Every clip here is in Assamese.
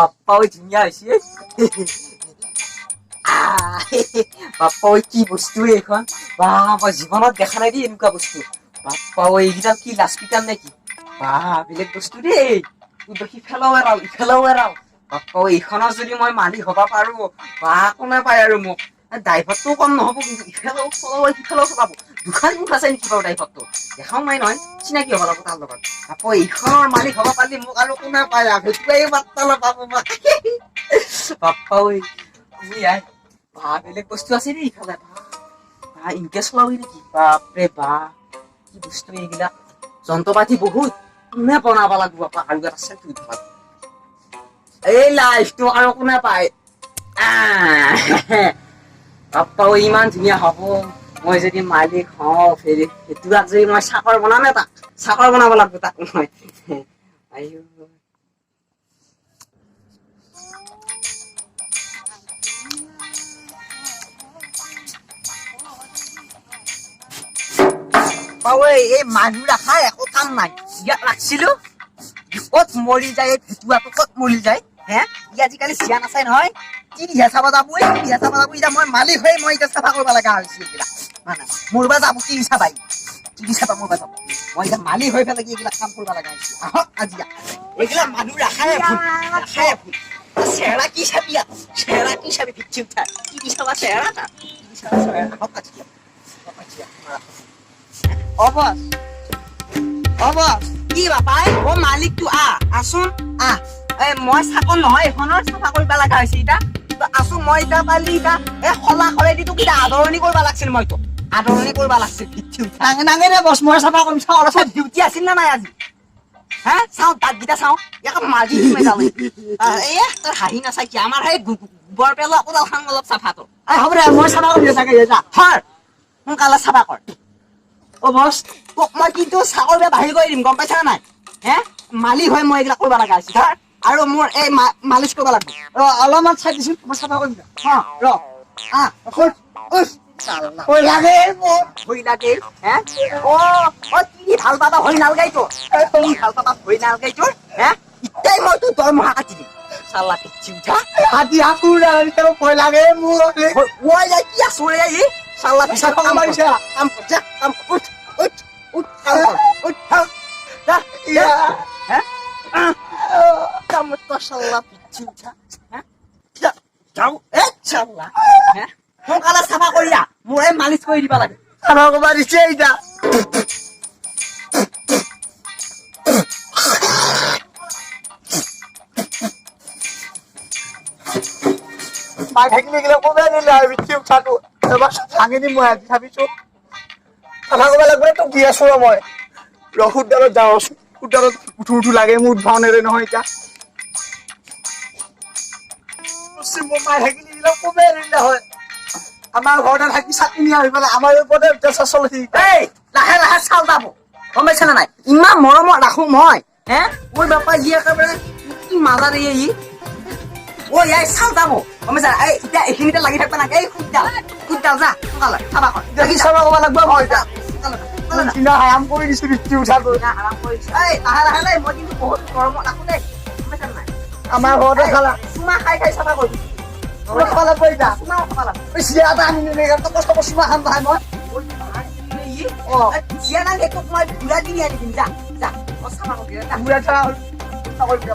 বাপ্পা ওই ধুনীয়া হৈছে বাপ্পা ওই কি বস্তু এইখন বা মই জীৱনত দেখা নাই দেই এনেকুৱা বস্তু বাপ্পা ওই এইকেইটা কি লাস্পিটাৰ নেকি বা বেলেগ বস্তু দেই সিফালেও এৰাও বাপ্পা এইখনৰ যদি মই মালিক হব পাৰো বা কোনে পায় আৰু মোক ড্ৰাইভাৰটো কম নহব কিন্তু ইফালেও চলাব সিফালেও চলাব দুখন মুখ আছে নেকি বাৰু ড্ৰাইভাৰটো দেখাও নাই নহয় চিনাকি হব লাগিব তাৰ লগত আকৌ এইখনৰ মালিক হব পাৰিলে মোক আৰু কোনে পায় সেইটোৱে বাৰ্তা নাপাব বাপ্পা ঐ বা বেলেগ বস্তু আছে দেই ইফালে বা ইনকে চলাবি নেকি বাপৰে বা কি বস্তু এইবিলাক যন্ত্ৰ পাতি বহুত কোনে বনাব লাগিব বাপ্পা আৰু এটা আছে তুই ভাব এই লাইফটো আৰু কোনে পায় বাপ্পা ইমান ধুনীয়া হব মই যদি মালিক হওঁ ফেৰি সেইটোক যদি মই চাকৰ বনাম তাক চাকৰ বনাব লাগিব তাক মই এই মানুহ ৰাখা একো কাম নাই ইয়াত ৰাখিছিলো ক'ত মৰি যায় ভেটুৱাটো ক'ত মৰি যায় হে ই আজিকালি চিয়া নাচাই নহয় কি দিহা চাব যাব এতিয়া মই মালিক হৈ মই এতিয়া চাফা কৰিব লগা হৈছে এইবিলাক মানে মৰবা যাব কি চাবাই কি চাবা মৰবা যাব মই এতিয়া মালিক হৈ পেলাই এইবিলাক কাম কৰিব লগা হৈছে আহক আজি এইবিলাক মানুহ ৰাখাই ভুল চেহেৰা কি চাবি পিচ্ছি উঠা কি চাবা চেহেৰা আহক আজি কি বাপাই অ মালিকটো আছোন মই চাকৰ নহয় এইখনৰ চাফা কৰিব লগা হৈছে এতিয়া আছো মই এতিয়া পালি এতিয়া এই খলা খৰেদি তোক এতিয়া আদৰণি কৰিব লাগিছিল মইতো আদৰণি কৰিব লাগিছিল নাঙে নে বছ মই চাফা কৰিম চাওঁ অলপ ডিউটি আছিল না নাই আজি হা চাওঁ দাঁতকেইটা চাওঁ ইয়াকে মাজি মেজালে তোৰ হাঁহি নাচাই কি আমাৰ সেই গোবৰ পেলোৱা কোদাল খাং অলপ চাফাটো হ'ব দে মই চাফা কৰিম চাগে সোনকালে চাফা কৰ অ বছ তোক মই কিন্তু চাকৰ বাহিৰ কৰি দিম গম পাইছা নাই হে মালিক হয় মই এইবিলাক কৰিব লগা হৈছে ধৰ আৰু মোৰ এই মালিচ কৰিব লাগিব অলপমান চাই দিছো মই চাফা কৰিম ভয় লাগে হে কি ভাল পাবা ভয় নালগাইতো ভাল পাবা ভয় নালগাইতো হে ইটাই মই তোৰ দৰমহা কাটি দিম চালা পিচ্ছি উঠা ভয় লাগে মোৰ কি আছো ৰে ই চালা পিছা কাম কৰিছে কাম উঠ kamu tuh salah cinta tahu salah mau kalah sama Korea mulai malis kau di balik kalau kau malis aja Baik ini kita kau beri lah video satu lepas angin ini mau habis tu kalau kau balik betul dia suruh mau rohut dalam jauh উঠাৰত উঠু লাগে মোৰ উঠাও নেৰে নহয় এতিয়া মোৰ মাই থাকিলে এইবিলাক কমে নিলে হয় আমাৰ ঘৰতে থাকি চাকনি আহি পেলাই আমাৰ ওপৰতে পেচা চলি এই লাহে লাহে চাল যাব গম পাইছা নাই ইমান মৰমত ৰাখো মই হে মোৰ বাপা যি একেবাৰে কি মাজা দিয়ে ই ইয়াই চাল যাব গম পাইছা এই এতিয়া এইখিনিতে লাগি থাকিব নালাগে এই খুদ্দাল যা সোনকালে চাবা কৰ দেখি চাবা ক'ব লাগিব মই এতিয়া Cina ayam koi di sini cium satu. Ayam koi. Lahe mau ini pohon kormo aku deh. Macam mana? Amar hoda salah. Cuma kai sama koi. Kau kepala koi dah. Cuma kepala. Siapa ini nih? Kau kau cuma hantar mau. Siapa nih? Kau mau bulan ini ada pinjam. Kau sama kau dia. Bulan sama. Kau dia.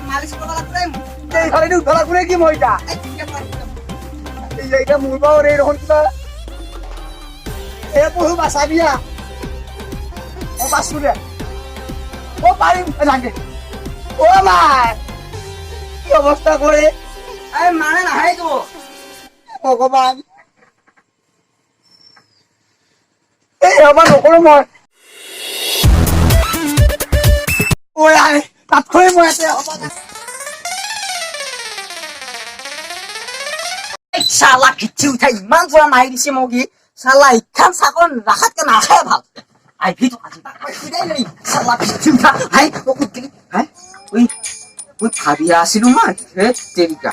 Malis kepala krem. Kalau ini kepala krem lagi mau dah. Iya itu mau bawa dari orang kita. Puhu masabia. Basura. Paling lagi. My. কি অবস্থা করে? আরে মানে না হাই তো। ভগবান। এই আমার নকৰো মই। আই তাত কই মই এতে শালা কিচ্ছু উঠাই ইমান জোৰা মাৰি দিছে মোক কি শালা ইখান চাকন ৰাখাতকে নাখায় ভাল আই ভিটো আজি খুদাই লৈ শালা কিচ্ছু উঠা হাই পকুত দিলি হাই ওই ভাবি আছিলো মই হে তেৰিকা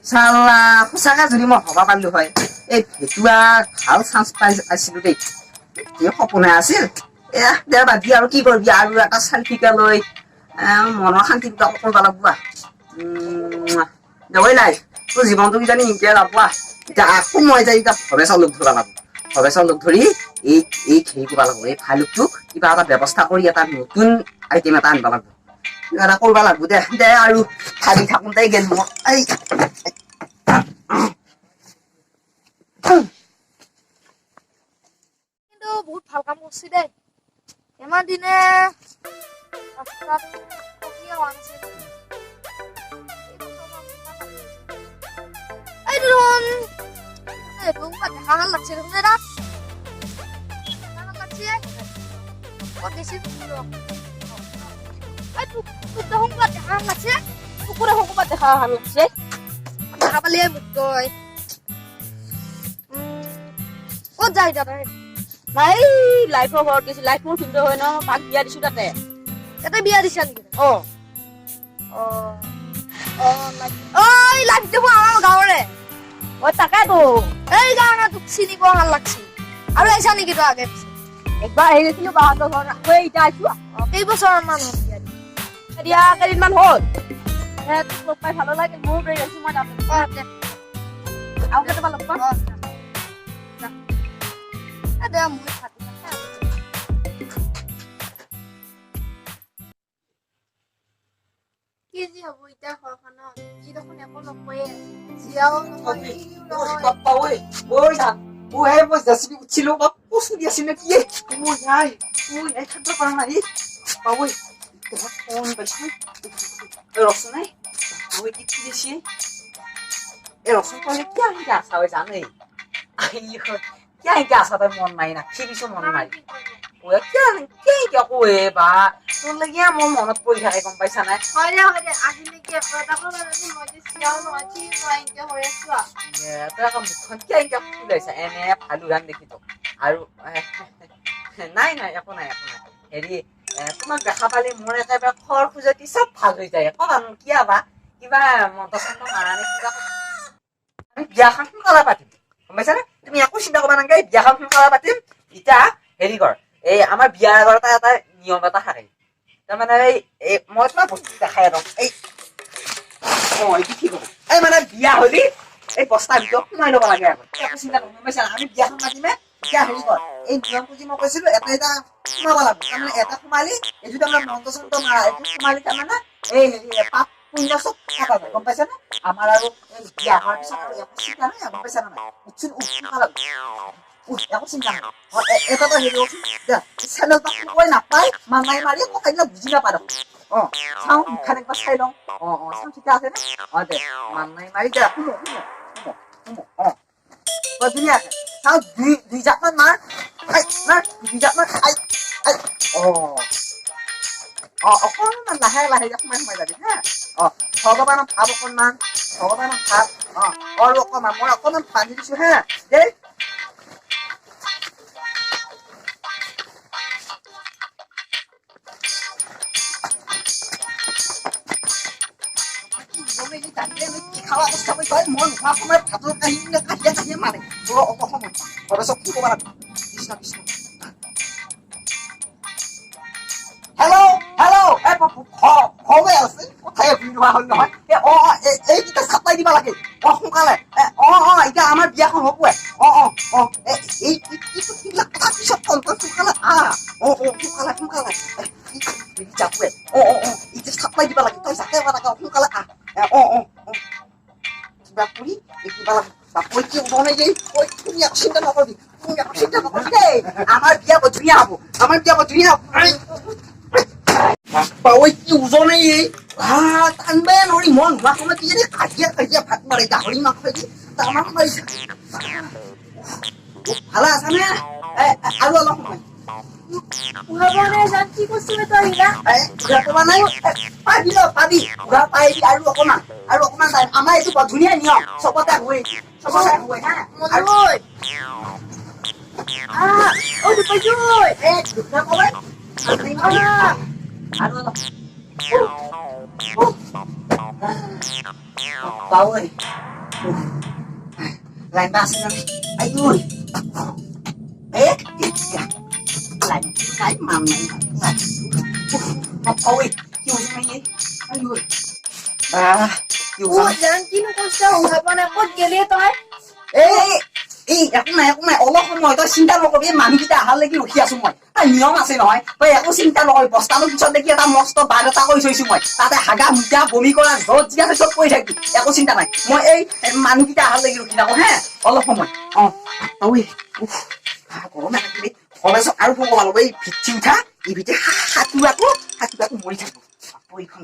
শালা সঁচাকে যদি মই হবা পাৰিলো হয় এই ভেটুৱা ভাল চান্স পাই আছিলো দেই এই সপোনে আছিল দেবা দি আৰু কি কৰিবি আৰু এটা চালফিকা লৈ মনৰ শান্তি দুটা কৰিব লাগিব যাবই নাই তোৰ জীৱনটো কিজানি ইনকে যাবা এতিয়া আকৌ মই যাই এতিয়া ভৱেশক লগ ধৰিব লাগিব ভৱেশক লগ ধৰি এই এই হেৰি কৰিব লাগিব এই ভালুকটোক কিবা এটা ব্যৱস্থা কৰি এটা নতুন আইটেম এটা আনিব লাগিব কিবা এটা কৰিব লাগিব দে দে আৰু ভাবি থাকোঁতে গেল মই এই কিন্তু বহুত ভাল কাম কৰছি দে এমাৰ দিনে ৰাস্তাত টকিয়ে হোৱা নাছিল এই দেখোন বউকা দেখা ভাল লাগছে দেখোন এরা ভাল লাগছে কত বেশি এই তুক দেখোন দেখা ভাল লাগছে কুকুরে হকবা দেখা ভাল লাগছে দেখা পালিয়ে মুখ কই ক'ত যাই দাদা নাই লাইফৰ ঘৰত গৈছো লাইফ মোৰ ফিল্ড হয় ন পাক বিয়া দিছো তাতে তাতে বিয়া দিছা নেকি অ অ অ ওই লাইফ দেখো আমাৰ গাঁৱৰে অ তাকেতো এই গাঁৱৰ তোক চিনি পোৱা ভাল লাগছি আৰু আহিছা নেকি তো আগে একবাৰ আহি গৈছিলো বাহঁতৰ ঘৰত আকৌ এতিয়া আহিছো কেইবছৰ মান হ'ল বিয়া দি এতিয়া কেইদিনমান হ'ল তোক লগ পাই ভালো লাগিল মোৰ দেৰি আছো মই যাম আৰু কেতিয়াবা লগ পাম দে মই খাতি কি যি হ'ব এতিয়া ঘৰখনত ই দেখোন একো নকয়ে জীয়াও নহয় বাপ্পা ঐ ঐ ধান ঐ মই জেচিবি উঠিলো বা কচু দি আছিল নেকি মই নাই ঐ থাকিব পৰা নাই বাপ্পা ঐ ফোন পাইছো ৰচোন নাই ঐ কি দিছে এই ৰচোন কলে কি আহিকে আছা ঐ জানে কি আহিকে আছা তই মন মাৰি নাখি দিছো মন মাৰি কি কয়ে বা তোৰ লাগি মোৰ মনত পৰি থাকে গম পাইছা নাই হয় দে আজি নেকি একো নাজানো মই যে জীয়াও নহয় ঠিক নহয় এনেকে হৈ আছো তই আকৌ মুখখন কি আহিকে ফুলাইছা এনে ভালু গান দেখি তো আৰু নাই নাই একো নাই হেৰি তোমাক দেখা পালে মোৰ একেবাৰে খৰ খুজতি চব ভাল হৈ যায় কবানো কিয় বা কিবা মন্ত্ৰ চন্ত্ৰ মাৰা নে কিবা আমি বিয়াখন সোনকালে পাতিম গম পাইছানে তুমি একো চিন্তা কৰিব নালাগে বিয়াখন সোনকালে পাতিম এতিয়া হেৰি কৰ এই আমাৰ বিয়াৰ আগত এটা নিয়ম এটা থাকে তাৰমানে এই মই তোমাক বস্তু দেখাই আৰু এই এইটো ঠিক হ'ব এই মানে বিয়া হলি এই বস্তাৰ ভিতৰত সোমাই ল'ব লাগে আকৌ একো চিন্তা কৰিব পাইছা আমি বিয়াখন পাতিমে এতিয়া হেৰি কৰ এই নিয়মটো যি মই কৈছিলো এটা এটা সোমাব লাগিব তাৰমানে এটা সোমালি এইটো তাৰমানে মন্ত্ৰ চন্ত্ৰ মাৰা এইটো সোমালি তাৰমানে এই হেৰি পাপ পুণ্য চব কাটা যায় গম পাইছা নে আমাৰ আৰু এই বিয়া হোৱাৰ পিছত আৰু একো চিন্তা নাই গম পাইছা নে নাই উঠচোন একো চিন্তা নাই এটা হেৰি চেনেলটো কৈ নাপায় মানাই মাৰি কথাবিলাক বুজি নাপায় চাওঁ মুখখন একবাৰ চাই লওঁ চাওঁ ঠিকে আছে নে দে মানাই মাৰি দে শুনো ধুনীয়াকে চাওঁ দুই জাকমান মাৰ দুই জাকমান অকণমান লাহে লাহে সোমাই যাবি হা ভগৱানক ভাব অকণমান ভগৱানক ভাব আৰু অকণমান মই অকণমান বান্ধি দিছো হা দেই কি খাওয়া অৱস্থা কৰি তই মই নোহোৱা সময়ত ভাতৰ কাহিনী কাহিয়ে মাৰে তোৰ অসমত ভৱেশক কি ক'ব লাগিব কৃষ্ণ কৃষ্ণ হেল্ল' খবে আছে কথাই ঘূৰি নোহোৱা হ'ল নহয় এইকেইটা চাপ্লাই দিব লাগে সোনকালে এতিয়া আমাৰ বিয়াখন হ'বই এইবিলাক কথা পিছত কম তই সোনকালে সোনকালে যাবই এতিয়া চাপ্লাই দিব লাগে তই যাকে সোনকালে কিবা কৰি কিবা বাপৈ কি বনাই দেই তুমি একো চিন্তা নকৰিবি দেই আমাৰ বিয়া বৰ ধুনীয়া হ'ব বাপৈ কি ওজনে টানবে নৰি মন নোহোৱা সময়ত কি কাজিয়া ভাত মাৰে গাহৰি মাংস দি আমাৰ মাৰিছে ভালে আছা নে আৰু অলপ সময় কি কৈছো তই পাবি আৰু অকণমান আমাৰ এইটো বৰ ধুনীয়া নিয়ম চবতে হয় হা লাইন বা আছে জানে lại cái mầm này ôi kêu cái gì বাহ কি ও উজান জান কিনো কষ্ট উঠাব নাই ক'ত গেলি তই এই একো নাই অলপ সময় তই চিন্তা নকৰিবি এই মানুহকেইটা অহালৈকে ৰখি আছো মই তাৰ নিয়ম আছে নহয় তই একো চিন্তা নকৰিবি বস্তাটোৰ পিছত দেখি এটা মস্ত বাঘ এটা কৰি থৈছো মই তাতে হাগা মুতা বমি কৰা য'ত যি আছে চব কৰি থাকিবি একো চিন্তা নাই মই এই মানুহকেইটা অহালৈকে ৰখি থাকো হে অলপ সময় ঐ গৰমে থাকিবি কলেজত আৰু ফোন কৰিব লাগিব এই ভিতৰি উঠা এই ভিতৰি সাঁতোৰাটো মৰি থাকিব এইখন